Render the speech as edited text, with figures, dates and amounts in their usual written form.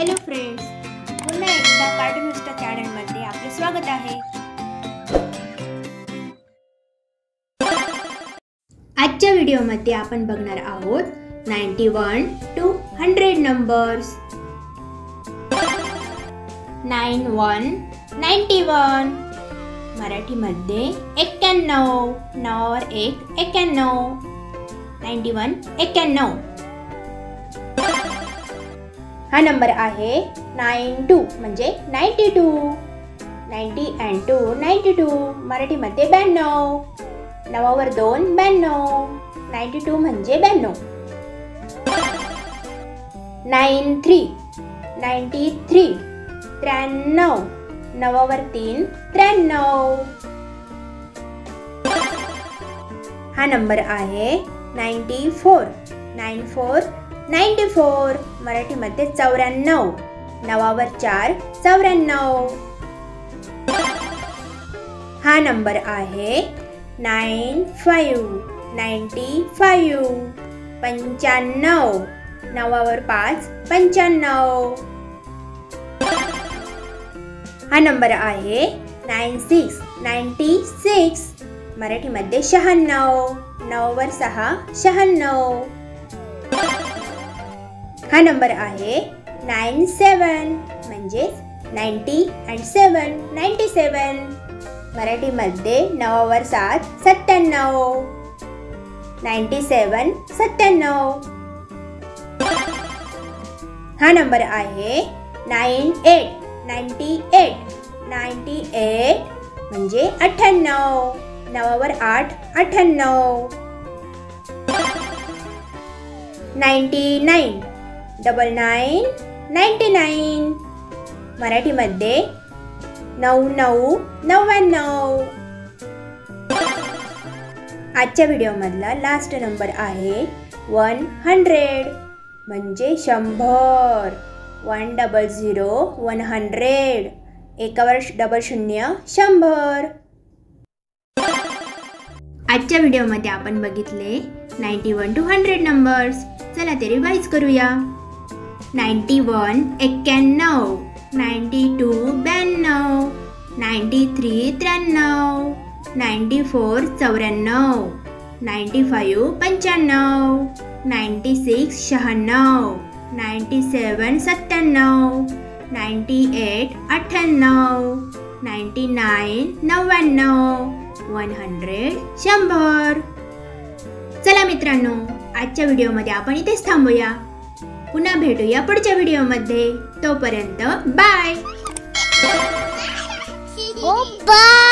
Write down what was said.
Hello friends, पुन्हा एकदा कार्टूनिस्टा चॅनलमध्ये आपले स्वागत आहे। आजच्या व्हिडिओमध्ये आपण बघणार आहोत 91 to 100 नंबर्स। 91 91 मराठीमध्ये 91 नावावर 91 91 91। हा नंबर आहे 92 म्हणजे 92 90 and 2 92 मराठीमध्ये 92 नावावर 2 92 92 म्हणजे 92। 93 93 93 नावावर 3 93। हा नंबर आहे 94 94 94 मराठीमध्ये 94 नावावर 4 94। हा नंबर आहे 95 95 95 नावावर 5 95। हा नंबर आहे 96 96 मराठीमध्ये 96 नावावर 6 96। हा नंबर आहे 97 म्हणजे 90 and 7 97 मराठीमध्ये नावावर 7 97 97 97। हा नंबर आहे 98 98 98 म्हणजे 98 नावावर 8 98। 99 99 99 मराठीमध्ये 99 99। आजच्या व्हिडिओमधला लास्ट नंबर आहे 100 म्हणजे 100 100 100 एकावर डबल शून्य 100। आजच्या व्हिडिओमध्ये आपण बघितले 91 to 100 नंबर्स। चला ते रिवाइज करूया। 91 91 92 92 93 93 94 94 95 95 96 96 97 97 98 98 99 99 100 100। चला मित्रांनो, आजच्या व्हिडिओमध्ये आपण इथेच थांबूया। पुन्हा भेटूया पुढच्या व्हिडिओमध्ये। तोपर्यंत बाय। ओ बाय।